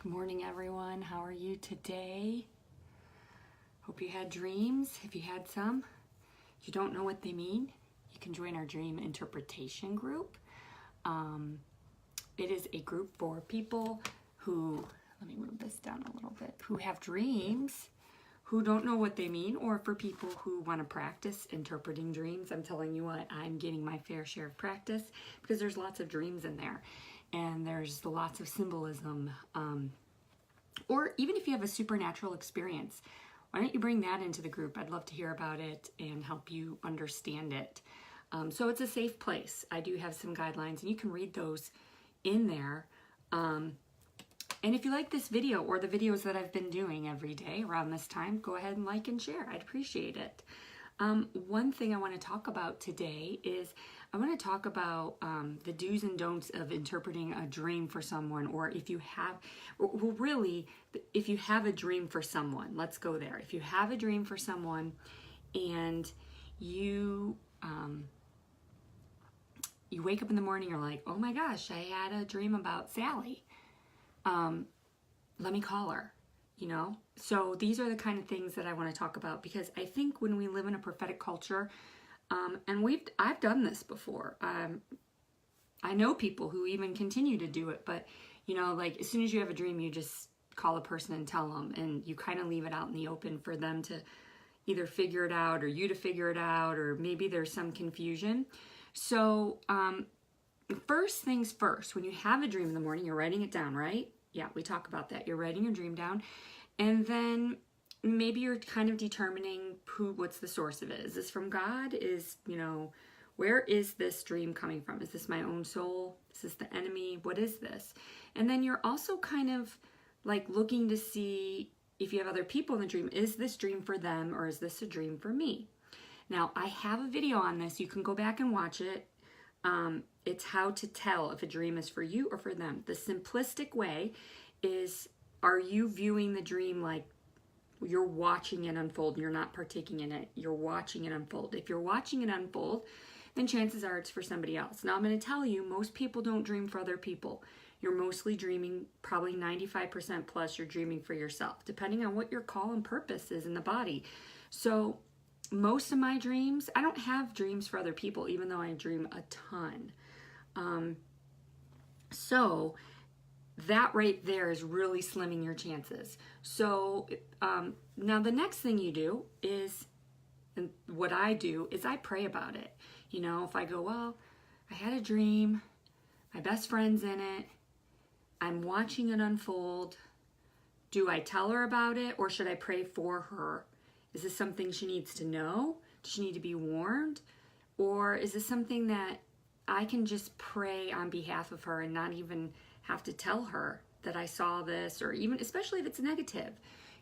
Good morning, everyone. How are you today? Hope you had dreams. If you had some, if you don't know what they mean, you can join our dream interpretation group. It is a group for people who, let me move this down a little bit, who have dreams, who don't know what they mean, or for people who want to practice interpreting dreams. I'm telling you what, I'm getting my fair share of practice because there's lots of dreams in there. And there's lots of symbolism. Or even if you have a supernatural experience, why don't you bring that into the group? I'd love to hear about it and help you understand it. So it's a safe place. I do have some guidelines, and you can read those in there. And if you like this video or the videos that I've been doing every day around this time, go ahead and like and share. I'd appreciate it. One thing I want to talk about today is I want to talk about the do's and don'ts of interpreting a dream for someone, or if you have, well, really, if you have a dream for someone, let's go there. If you have a dream for someone and you wake up in the morning, you're like, oh my gosh, I had a dream about Sally. Let me call her. You know, so these are the kind of things that I want to talk about, because I think when we live in a prophetic culture, and I've done this before. I know people who even continue to do it, but you know, like as soon as you have a dream, you just call a person and tell them, and you kind of leave it out in the open for them to either figure it out or you to figure it out, or maybe there's some confusion. So first things first, when you have a dream in the morning, you're writing it down, right? Yeah, we talk about that. You're writing your dream down, and then maybe you're kind of determining what's the source of it. Is this from God? Where is this dream coming from? Is this my own soul? Is this the enemy? What is this? And then you're also kind of like looking to see if you have other people in the dream. Is this dream for them, or is this a dream for me? Now, I have a video on this. You can go back and watch it. It's how to tell if a dream is for you or for them. The simplistic way is, are you viewing the dream like you're watching it unfold and you're not partaking in it? You're watching it unfold. If you're watching it unfold, then chances are it's for somebody else. Now, I'm going to tell you, most people don't dream for other people. You're mostly dreaming, probably 95% plus, you're dreaming for yourself, depending on what your call and purpose is in the body. So most of my dreams, I don't have dreams for other people, even though I dream a ton. So that right there is really slimming your chances. So now the next thing you do is, and what I do is I pray about it. You know, if I go, well, I had a dream, my best friend's in it, I'm watching it unfold. Do I tell her about it, or should I pray for her? Is this something she needs to know? Does she need to be warned? Or is this something that I can just pray on behalf of her and not even have to tell her that I saw this, or even, especially if it's negative?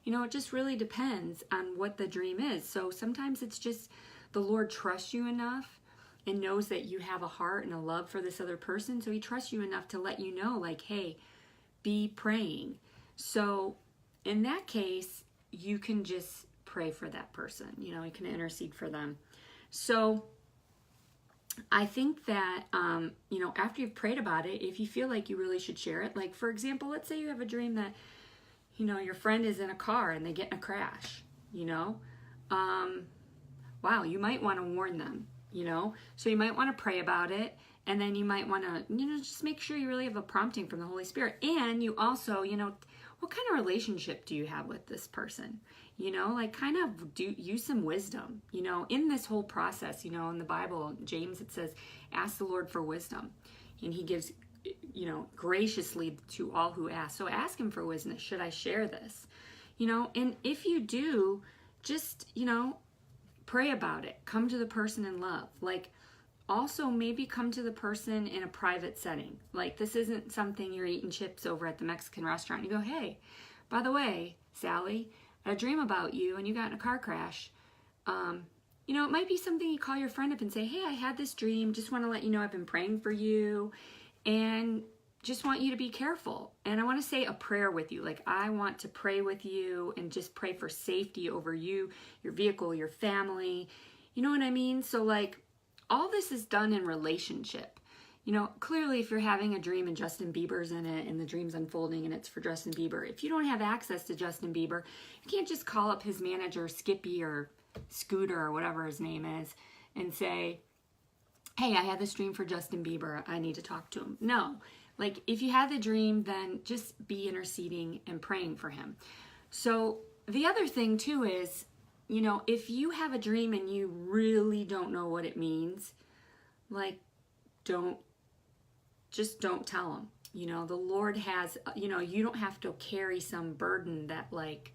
You know, it just really depends on what the dream is. So sometimes it's just the Lord trusts you enough and knows that you have a heart and a love for this other person. So he trusts you enough to let you know, like, hey, be praying. So in that case, you can just pray for that person. You know, you can intercede for them. So I think that, after you've prayed about it, if you feel like you really should share it, like, for example, let's say you have a dream that, your friend is in a car and they get in a crash, wow, you might want to warn them, so you might want to pray about it. And then you might want to, just make sure you really have a prompting from the Holy Spirit. And you also, what kind of relationship do you have with this person? Kind of use some wisdom, in this whole process. In the Bible, James, it says, ask the Lord for wisdom. And he gives, graciously to all who ask. So ask him for wisdom. Should I share this? And if you do, just, pray about it. Come to the person in love. Also, maybe come to the person in a private setting. Like, this isn't something you're eating chips over at the Mexican restaurant. You go, hey, by the way, Sally, I had a dream about you and you got in a car crash. It might be something you call your friend up and say, hey, I had this dream. Just want to let you know I've been praying for you and just want you to be careful. And I want to say a prayer with you. Like, I want to pray with you and just pray for safety over you, your vehicle, your family. You know what I mean? So, all this is done in relationship. You know, clearly if you're having a dream and Justin Bieber's in it and the dream's unfolding and it's for Justin Bieber, if you don't have access to Justin Bieber, you can't just call up his manager, Skippy or Scooter or whatever his name is, and say, hey, I had this dream for Justin Bieber. I need to talk to him. No. Like, if you had the dream, then just be interceding and praying for him. So the other thing too is, you know, if you have a dream and you really don't know what it means, like, don't tell him. You know, the Lord has, you know, you don't have to carry some burden that, like,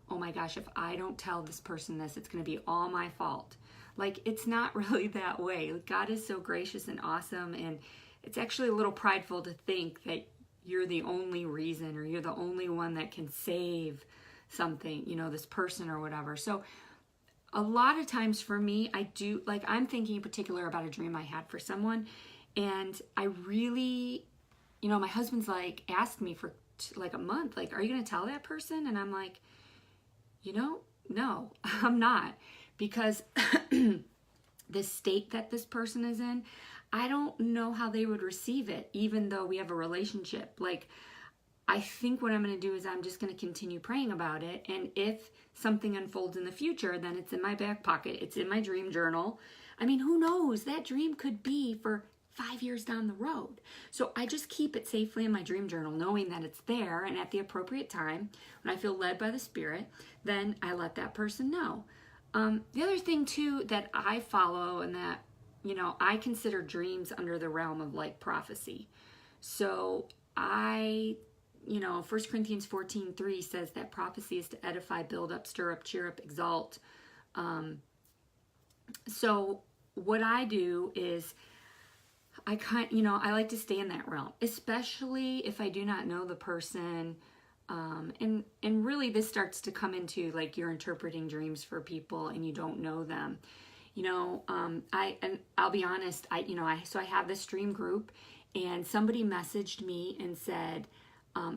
oh my gosh, if I don't tell this person this, it's going to be all my fault. Like, it's not really that way. God is so gracious and awesome, and it's actually a little prideful to think that you're the only reason or you're the only one that can save something, you know, this person or whatever. So a lot of times for me, I do, like, I'm thinking in particular about a dream I had for someone, and I really, you know, my husband's like asked me for like a month, like, are you going to tell that person? And I'm like, you know, no, I'm not, because the state that this person is in, I don't know how they would receive it, even though we have a relationship. Like, I think what I'm going to do is I'm just going to continue praying about it. And if something unfolds in the future, then it's in my back pocket. It's in my dream journal. I mean, who knows? That dream could be for 5 years down the road. So I just keep it safely in my dream journal, knowing that it's there, and at the appropriate time, when I feel led by the Spirit, then I let that person know. The other thing too that I follow, and that, you know, I consider dreams under the realm of like prophecy. So you know, 1 Corinthians 14:3 says that prophecy is to edify, build up, stir up, cheer up, exalt. So what I do is I like to stay in that realm, especially if I do not know the person. And really this starts to come into like you're interpreting dreams for people and you don't know them. You know, I'll be honest, I have this dream group, and somebody messaged me and said,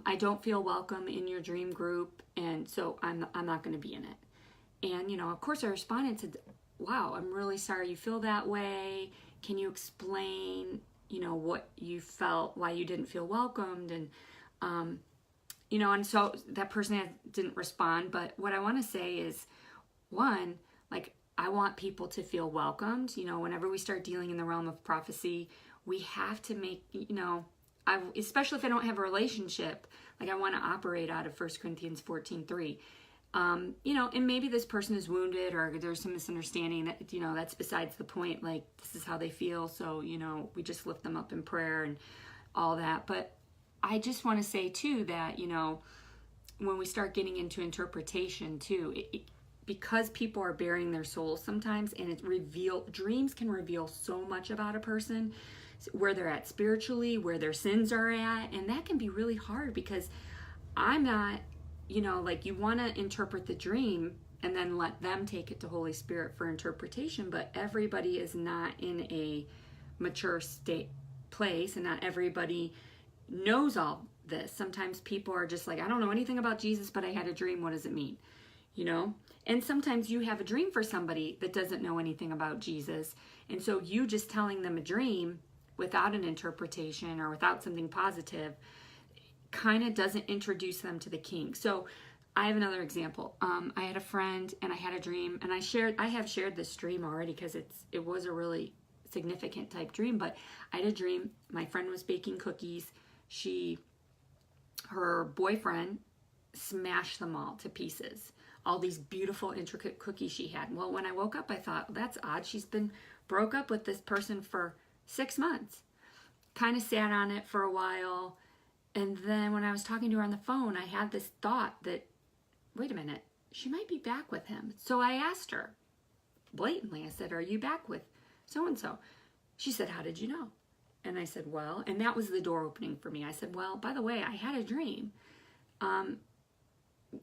I don't feel welcome in your dream group, and so I'm not going to be in it. And, you know, of course I responded and said, wow, I'm really sorry you feel that way. Can you explain, you know, what you felt, why you didn't feel welcomed? And, you know, and so that person didn't respond. But what I want to say is, one, like, I want people to feel welcomed. You know, whenever we start dealing in the realm of prophecy, we have to make, you know, especially if I don't have a relationship, like I want to operate out of 1 Corinthians 14:3. You know, and maybe this person is wounded or there's some misunderstanding that, you know, that's besides the point. Like, this is how they feel. So, you know, we just lift them up in prayer and all that. But I just want to say too that, you know, when we start getting into interpretation too, because people are bearing their souls sometimes, and dreams can reveal so much about a person, where they're at spiritually, where their sins are at, and that can be really hard, because I'm not, you know, like, you want to interpret the dream and then let them take it to Holy Spirit for interpretation, but everybody is not in a mature place, and not everybody knows all this. Sometimes people are just like, I don't know anything about Jesus, but I had a dream. What does it mean? You know? And sometimes you have a dream for somebody that doesn't know anything about Jesus, and so you just telling them a dream without an interpretation or without something positive kind of doesn't introduce them to the King. So I have another example. I had a friend and I had a dream, and I have shared this dream already because it was a really significant type dream. But I had a dream. My friend was baking cookies. Her boyfriend smashed them all to pieces. All these beautiful, intricate cookies she had. Well, when I woke up, I thought, that's odd. She's been broke up with this person for 6 months. Kind of sat on it for a while. And then when I was talking to her on the phone, I had this thought that, wait a minute, she might be back with him. So I asked her blatantly, I said, are you back with so-and-so? She said, how did you know? And I said, well, and that was the door opening for me. I said, well, by the way, I had a dream.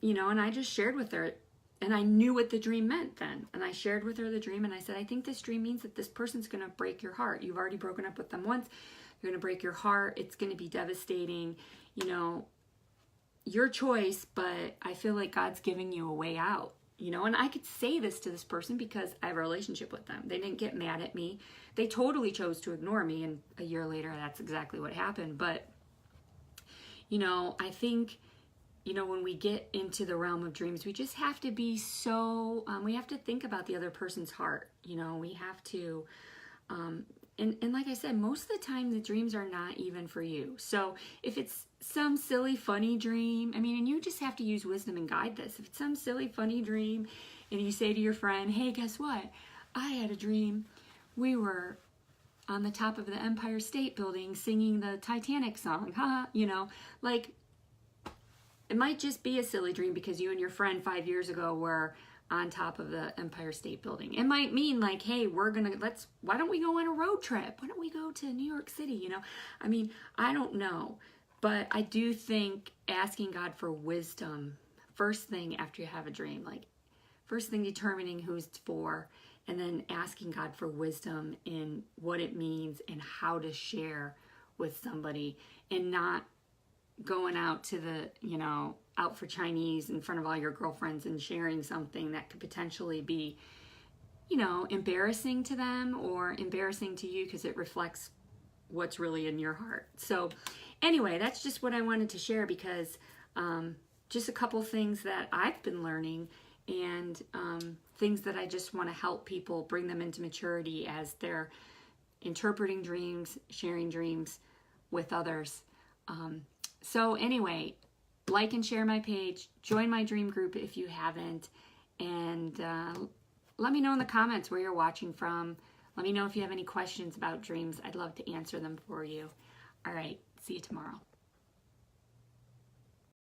You know, and I just shared with her, and I knew what the dream meant then. And I shared with her the dream, and I said, I think this dream means that this person's going to break your heart. You've already broken up with them once. You're going to break your heart. It's going to be devastating. You know, your choice, but I feel like God's giving you a way out. you know, and I could say this to this person because I have a relationship with them. They didn't get mad at me. They totally chose to ignore me, and a year later, that's exactly what happened. But, you know, I think, you know, when we get into the realm of dreams, we just have to be so, we have to think about the other person's heart. You know, we have to, and like I said, most of the time the dreams are not even for you. So if it's some silly, funny dream, I mean, and you just have to use wisdom and guide this. If it's some silly, funny dream, and you say to your friend, hey, guess what? I had a dream. We were on the top of the Empire State Building singing the Titanic song. Ha, you know, like, it might just be a silly dream because you and your friend 5 years ago were on top of the Empire State Building. It might mean like, hey, why don't we go on a road trip? Why don't we go to New York City? You know, I mean, I don't know, but I do think asking God for wisdom, first thing after you have a dream, like first thing determining who's for, and then asking God for wisdom in what it means and how to share with somebody, and not going out to the, you know, out for Chinese in front of all your girlfriends and sharing something that could potentially be, you know, embarrassing to them or embarrassing to you because it reflects what's really in your heart. So anyway, that's just what I wanted to share, because just a couple things that I've been learning, and things that I just want to help people bring them into maturity as they're interpreting dreams, sharing dreams with others. So anyway, like and share my page, join my dream group if you haven't, and let me know in the comments where you're watching from. Let me know if you have any questions about dreams. I'd love to answer them for you. All right, see you tomorrow.